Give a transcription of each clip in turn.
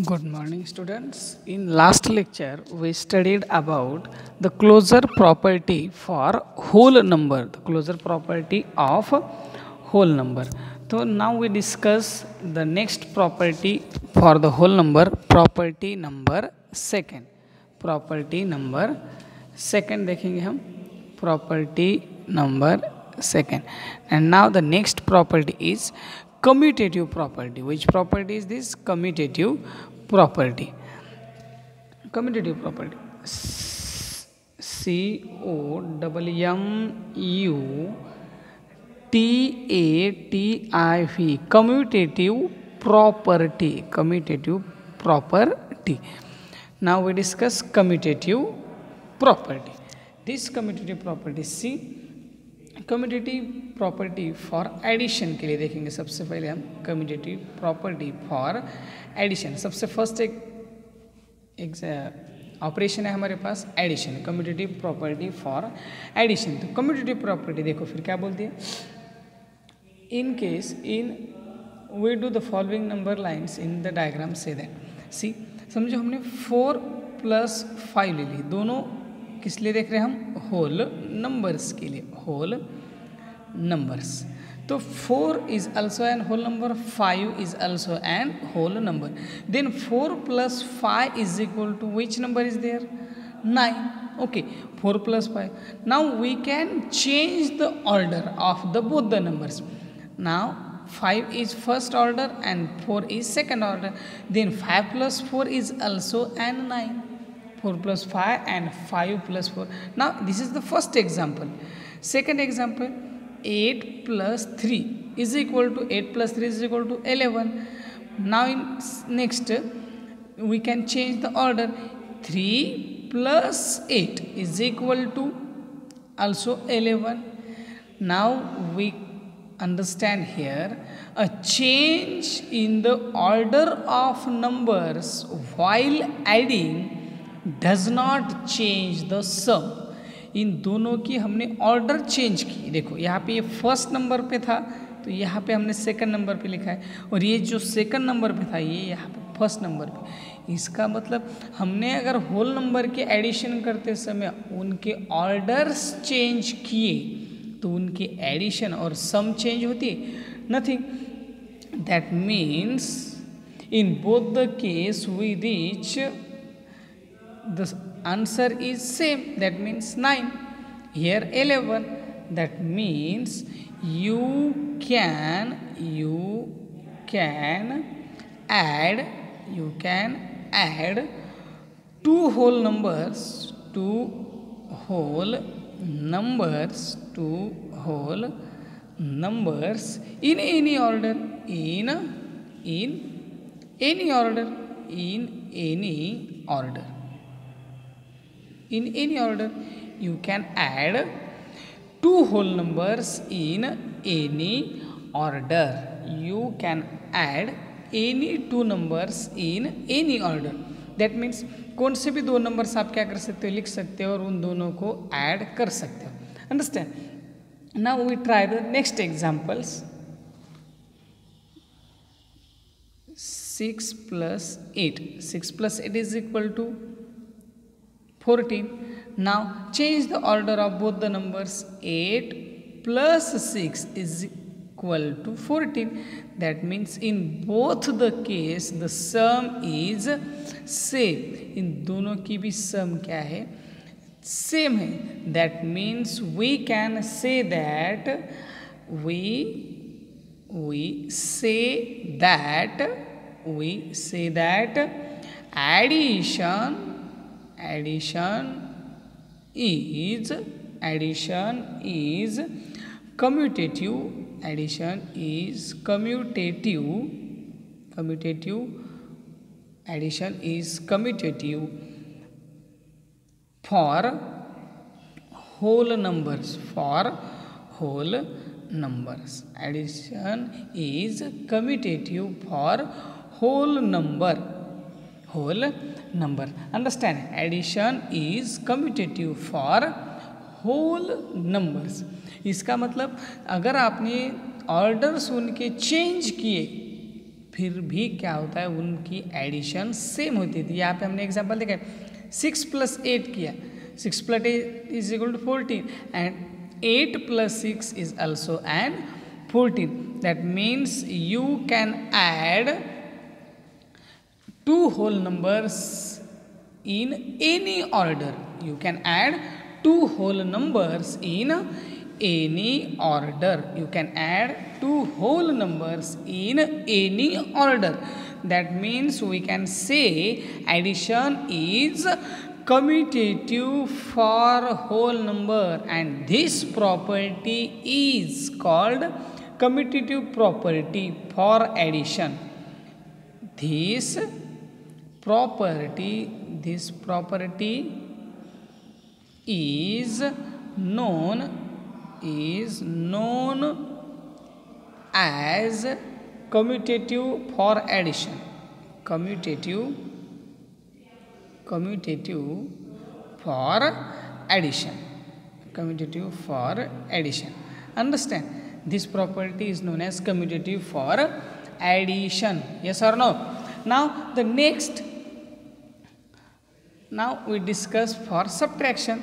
Good morning, students. In last lecture, we studied about the closure property for whole number, the closure property of whole number. So now we discuss the next property for the whole number, property number second. Property number second देखेंगे हम property number second. And now the next property is commutative property. Which property is this? Commutative property. Commutative property. COMMUTATIV. Commutative property. Commutative property. Now we discuss commutative property. This commutative property C. Commutative property for addition के लिए देखेंगे। सबसे पहले हम commutative property for addition, सबसे first एक operation है हमारे पास addition, commutative property for addition. तो कम्यूटेटिव प्रॉपर्टी देखो फिर क्या बोलती है, in case in we do the following number lines in the diagram से दैट सी, समझो हमने 4 + 5 ले ली, दोनों किस लिए देख रहे हैं हम, होल नंबर्स के लिए, होल नंबर्स। तो 4 is also an whole number, 5 is also an whole number. Then 4 + 5 is equal to which number is there? 9. Okay, 4 + 5. Now we can change the order of the both the numbers. Now 5 is first order and 4 is second order. Then 5 + 4 is also an 9. 4 + 5 and 5 + 4. Now this is the first example. Second example, 8 + 3 is equal to 8 + 3 is equal to 11. Now in next we can change the order. 3 + 8 is equal to also 11. Now we understand here a change in the order of numbers while adding does not change the sum. इन दोनों की हमने order change की। देखो यहाँ पे ये first number पे था तो यहाँ पे हमने सेकंड नंबर पे लिखा है, और ये जो सेकंड नंबर पे था ये यहाँ पे फर्स्ट नंबर पे। इसका मतलब हमने अगर होल नंबर के एडिशन करते समय उनके ऑर्डर्स चेंज किए तो उनकी एडिशन और सम चेंज होती nothing. That means in both the case we reach the answer is same, that means 9. Here 11, that means you can add two whole numbers in any order, in any order. You can add two whole numbers in any order. You can add any two numbers in any order. That means कौन से भी दो numbers आप क्या कर सकते हो, लिख सकते हो और उन दोनों को ऐड कर सकते हो। Understand? Now we try the next examples. 6 + 8. 6 + 8 is equal to 14. Now change the order of both the numbers. 8 + 6 is equal to 14. That means in both the case the sum is same. इन दोनों की भी sum क्या है, same है। That means we can say that addition is commutative. Addition is commutative for whole numbers. Addition is commutative for whole number. Understand? Addition is commutative for whole numbers. इसका मतलब अगर आपने ऑर्डर्स उनके change किए फिर भी क्या होता है, उनकी एडिशन सेम होती थी। यहाँ पे हमने एग्जांपल देखा, 6 + 8 किया, 6 + 8 is equal to 14 and 8 + 6 is also an 14. That means you can add two whole numbers in any order. You can add two whole numbers in any order. You can add two whole numbers in any order. That means we can say addition is commutative for whole number, and this property is called commutative property for addition. This property is known as commutative for addition. Commutative for addition. Commutative for addition. Understand? This property is known as commutative for addition. Yes or no? Now the next, now we discuss for subtraction.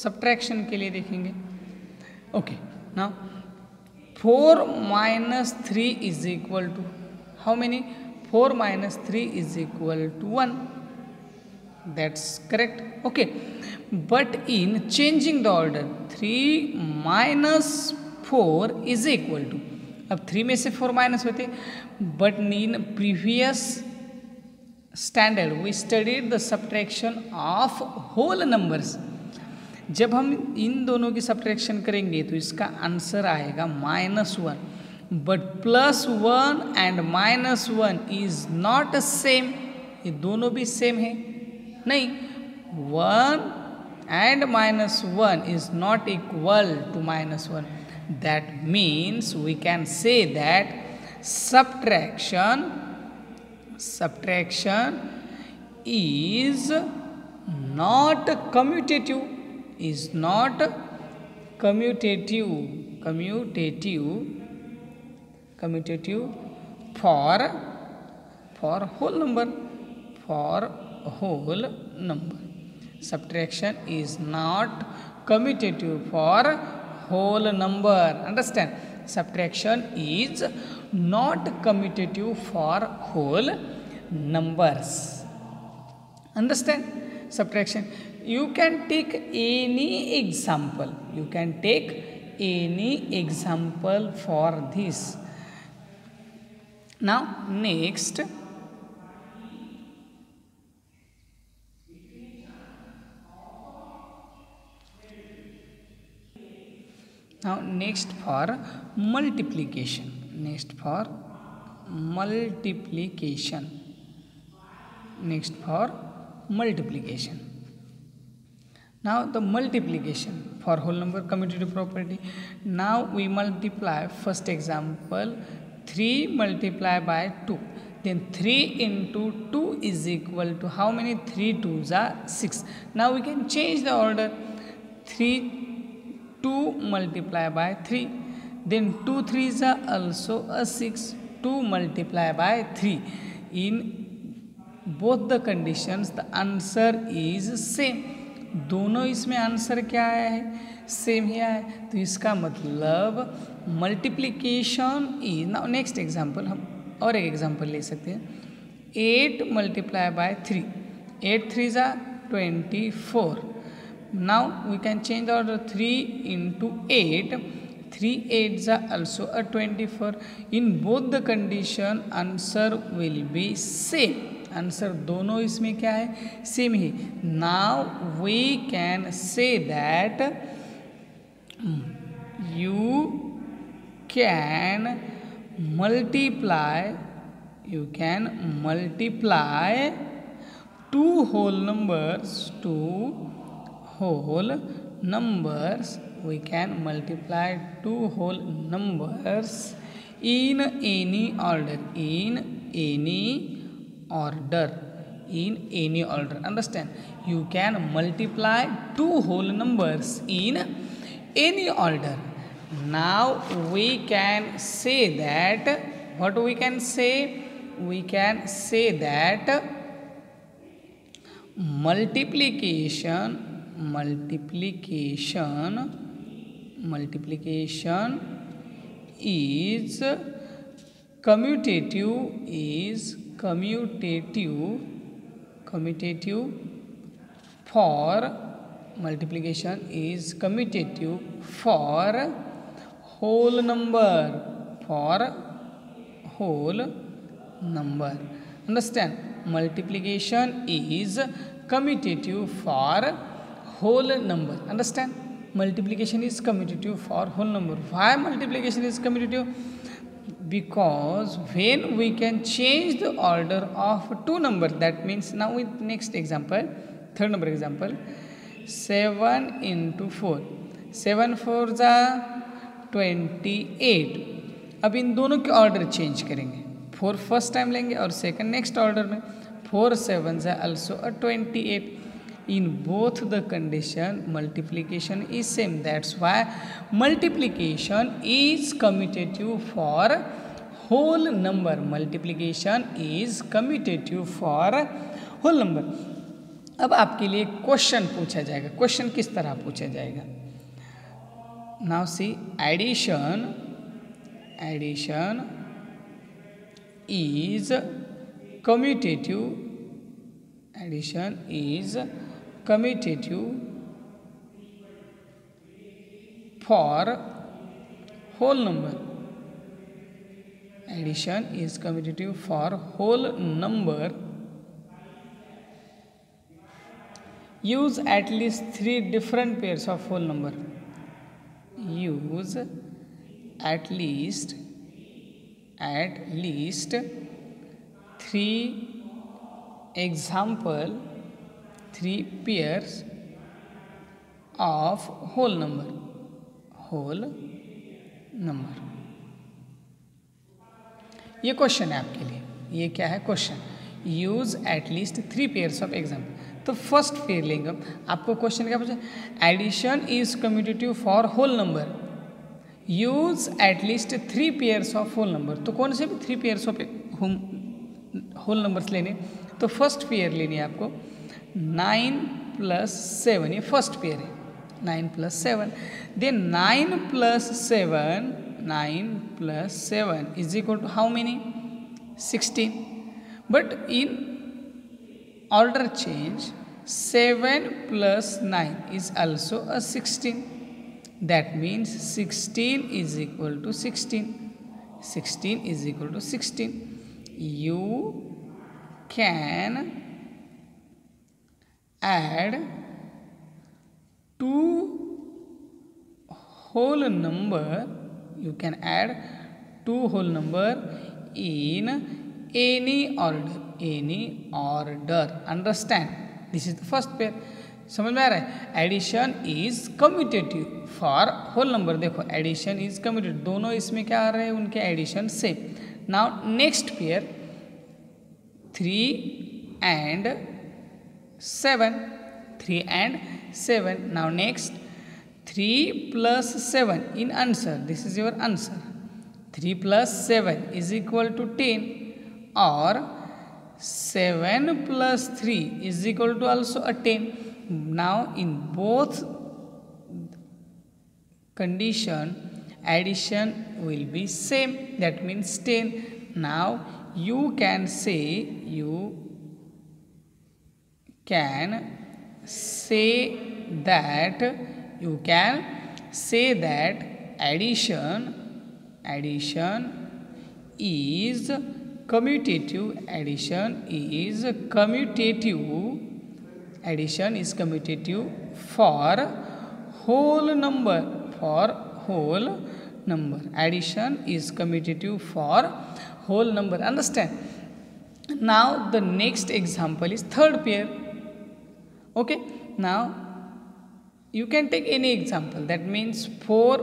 Subtraction के लिए देखेंगे. Okay, now 4 - 3 is equal to how many? 4 - 3 is equal to 1. That's correct. Okay, but in changing the order, 3 - 4 is equal to, अब 3 में से 4 minus होते, but in previous standard we studied the subtraction of whole numbers. जब हम इन दोनों की subtraction करेंगे तो इसका आंसर आएगा -1. But +1 and -1 is not same. ये दोनों भी सेम है नहीं. 1 and -1 is not equal to -1. That means we can say that subtraction is not commutative. For whole number. Subtraction is not commutative for whole number. Understand? Subtraction is not commutative for whole numbers. Understand? Subtraction. You can take any example for this. Now next, for multiplication. Now the multiplication for whole number commutative property. Now we multiply. First example, 3 multiplied by 2. Then 3 into 2 is equal to how many? 3 2s are 6. Now we can change the order. 2 multiplied by 3. Then 2 3s are also a 6. 2 multiplied by 3. In both the conditions the answer is same. दोनों इसमें answer क्या आया है? Same ही आया है. तो इसका मतलब multiplication is. Now next example, हम और एक एग्जांपल ले सकते हैं. 8 multiplied by 3. 8 3s are 24. Now we can change the order. 3 into 8. 3 8s are also a 24. In both the condition answer will be same. Answer दोनों इसमें क्या है? सेम ही. Now we can say that you can multiply two whole numbers. We can multiply two whole numbers in any order. Understand? You can multiply two whole numbers in any order. Now we can say that, what we can say? We can say that multiplication is commutative for multiplication is commutative for whole number. Understand? Multiplication is commutative for whole number. Understand? Multiplication is commutative for whole number. Why multiplication is commutative? Because when we can change the order of two numbers, that means now with next example, third number example, 7 into 4, 7 4 जा 28. अब इन दोनों के order change करेंगे, 4 first time लेंगे और second next order में, 4 7 जा also a 28. In both the condition multiplication is same. That's why multiplication is commutative for whole number. Multiplication is commutative for whole number. अब आपके लिए क्वेश्चन पूछा जाएगा. क्वेश्चन किस तरह पूछा जाएगा? Now see, addition is commutative. Addition is commutative for whole number. Addition is commutative for whole number. Use at least 3 different pairs of whole number. Use at least 3 pairs of whole number. ये question है आपके लिए. ये क्या है question? Use at least 3 pairs of example. तो first pair लेंगे. आपको क्वेश्चन क्या पूछा? Addition is commutative for whole number. Use at least 3 pairs of whole number. तो कौन से भी 3 पेयर्स ऑफ होल नंबर्स लेने? तो फर्स्ट पेयर लेनी है आपको 9 + 7. ये फर्स्ट पेयर है 9 + 7. Then 9 + 7 is equal to how many? 16. But in order change 7 + 9 is also a 16. That means 16 is equal to 16. 16 is equal to 16. You can add 2 whole number. You can add 2 whole number in any order. Understand? This is the first pair. समझ में आ रहा है? Addition is commutative for whole number. देखो addition is commutative, दोनों इसमें क्या आ रहे हैं? उनके addition same. Now next pair 3 and 7. 3 and 7. Now next 3 + 7 in answer. This is your answer. 3 + 7 is equal to 10, or 7 + 3 is equal to also a 10. Now in both condition addition will be same. That means 10. Now you can say that addition is commutative. Addition is commutative for whole number. Addition is commutative for whole number. Understand? Now the next example is third pair. Okay, now you can take any example. That means 4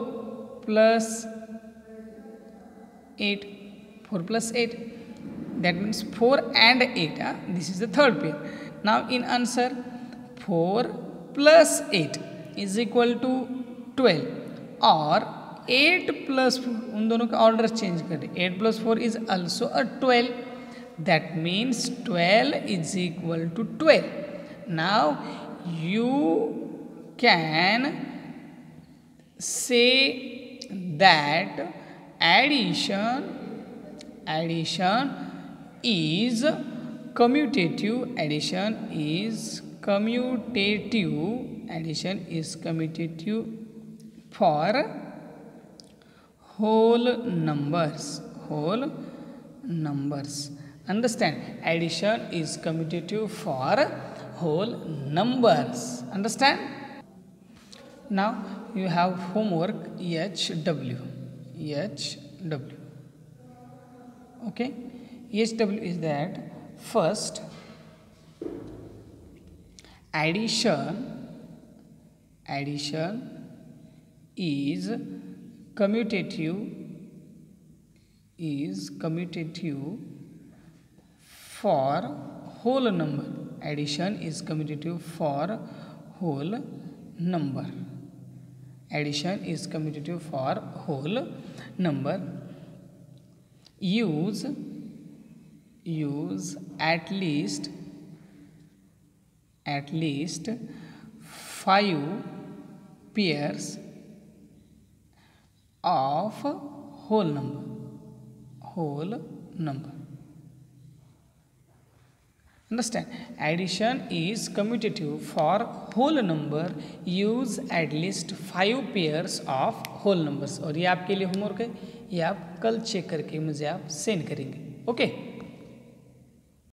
+ 8. 4 + 8. That means 4 and 8. This is the third pair. Now in answer 4 + 8 is equal to 12, or 8 plus 4, उन दोनों का order change करें, 8 plus 4 is also a 12, that means 12 is equal to 12. Now you can say that addition is commutative. Addition is commutative for whole numbers. Understand? Addition is commutative for whole numbers. Understand? Now you have homework HW. Okay, HW is that first addition is commutative for whole number. Addition is commutative for whole number. Addition is commutative for whole number. Use at least 5 pairs of whole number. Understand? Addition is commutative for whole number. Use at least 5 pairs of whole numbers. और ये आपके लिए homework है, ये आप कल check करके मुझे आप सेंड करेंगे. ओके.